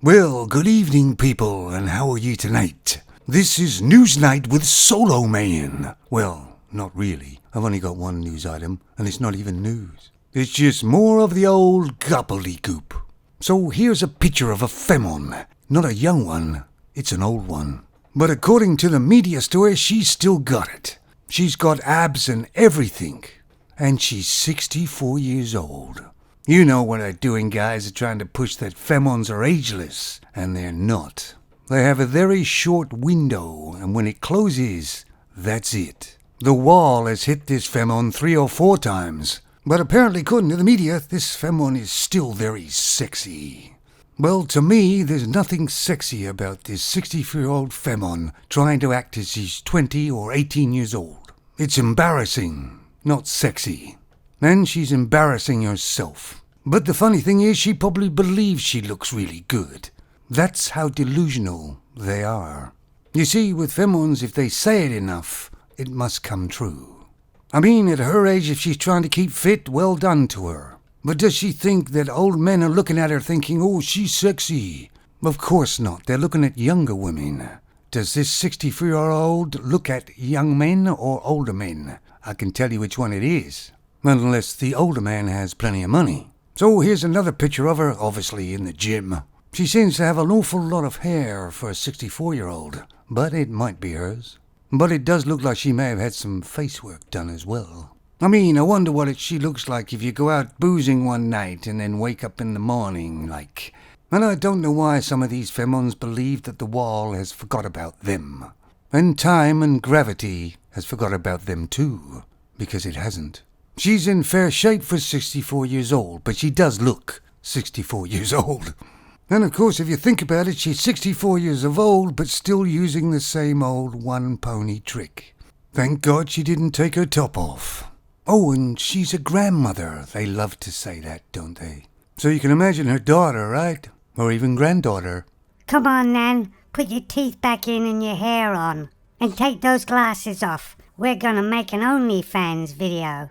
Well, good evening, people, and how are you tonight? This is News Night with Solo Man. Well, not really. I've only got one news item, and it's not even news. It's just more of the old gobbledygook. So here's a picture of a femon. Not a young one, it's an old one. But according to the media story, she's still got it. She's got abs and everything. And she's 64 years old. You know what they're doing, guys. They're trying to push that femons are ageless, and they're not. They have a very short window, and when it closes, that's it. The wall has hit this femon 3 or 4 times, but apparently, according to the media, this femon is still very sexy. Well, to me, there's nothing sexy about this 64-year-old femon trying to act as she's 20 or 18 years old. It's embarrassing, not sexy. And she's embarrassing herself. But the funny thing is, she probably believes she looks really good. That's how delusional they are. You see, with femons, if they say it enough, it must come true. I mean, at her age, if she's trying to keep fit, well done to her. But does she think that old men are looking at her thinking, oh, she's sexy? Of course not. They're looking at younger women. Does this 64-year-old look at young men or older men? I can tell you which one it is. Unless the older man has plenty of money. So here's another picture of her, obviously in the gym. She seems to have an awful lot of hair for a 64-year-old, but it might be hers. But it does look like she may have had some face work done as well. I mean, I wonder what she looks like if you go out boozing one night and then wake up in the morning, like. And I don't know why some of these femons believe that the wall has forgot about them. And time and gravity has forgot about them too, because it hasn't. She's in fair shape for 64 years old, but she does look 64 years old. And of course, if you think about it, she's 64 years of old, but still using the same old one-pony trick. Thank God she didn't take her top off. Oh, and she's a grandmother. They love to say that, don't they? So you can imagine her daughter, right? Or even granddaughter. Come on, Nan. Put your teeth back in and your hair on. And take those glasses off. We're gonna make an OnlyFans video.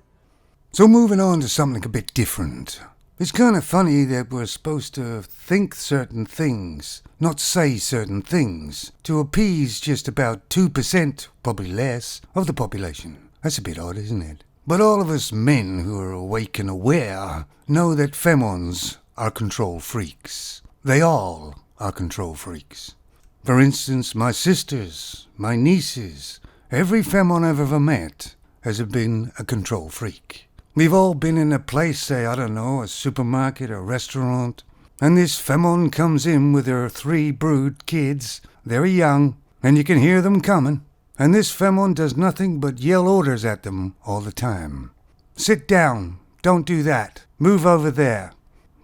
So moving on to something a bit different. It's kind of funny that we're supposed to think certain things, not say certain things, to appease just about 2%, probably less, of the population. That's a bit odd, isn't it? But all of us men who are awake and aware know that femons are control freaks. They all are control freaks. For instance, my sisters, my nieces, every femon I've ever met has been a control freak. We've all been in a place, say, I don't know, a supermarket, a restaurant, and this femon comes in with her 3 brood kids, very young, and you can hear them coming, and this femon does nothing but yell orders at them all the time. Sit down, don't do that, move over there.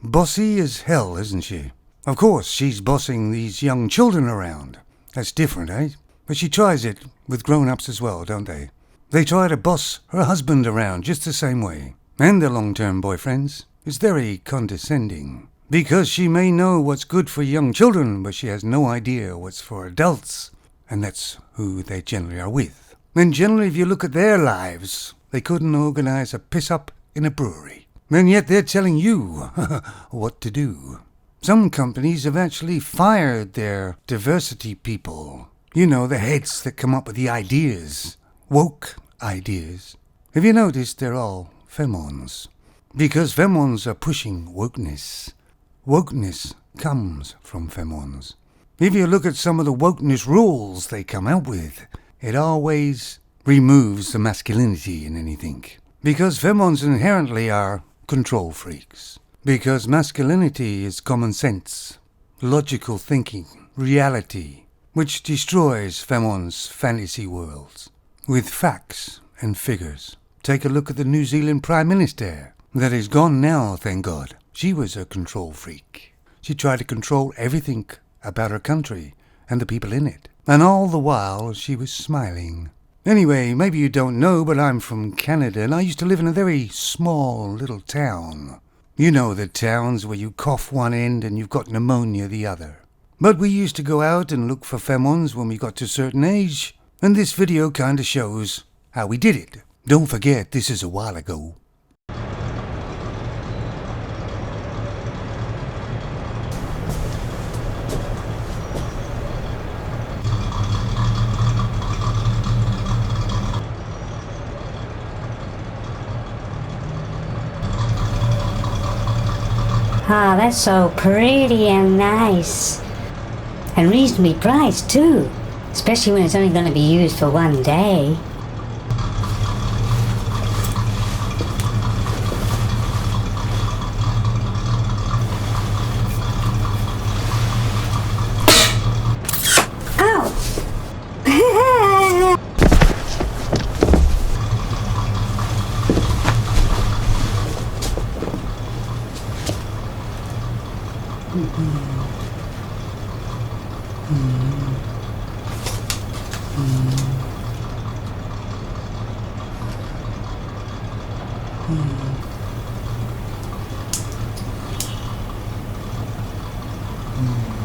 Bossy as hell, isn't she? Of course, she's bossing these young children around. That's different, eh? But she tries it with grown-ups as well, don't they? They try to boss her husband around just the same way. And their long-term boyfriends. It's very condescending. Because she may know what's good for young children, but she has no idea what's for adults. And that's who they generally are with. And generally, if you look at their lives, they couldn't organize a piss-up in a brewery. And yet they're telling you what to do. Some companies have actually fired their diversity people. You know, the heads that come up with the ideas. Woke ideas. Have you noticed they're all femons? Because femons are pushing wokeness. Wokeness comes from femons. If you look at some of the wokeness rules they come out with, it always removes the masculinity in anything. Because femons inherently are control freaks. Because masculinity is common sense, logical thinking, reality, which destroys femons' fantasy worlds. With facts and figures. Take a look at the New Zealand Prime Minister. That is gone now, thank God. She was a control freak. She tried to control everything about her country and the people in it. And all the while, she was smiling. Anyway, maybe you don't know, but I'm from Canada, and I used to live in a very small little town. You know the towns where you cough one end and you've got pneumonia the other. But we used to go out and look for femons when we got to a certain age. And this video kinda shows how we did it. Don't forget, this is a while ago. Ah, that's so pretty and nice. And reasonably priced too. Especially when it's only going to be used for one day. Mm.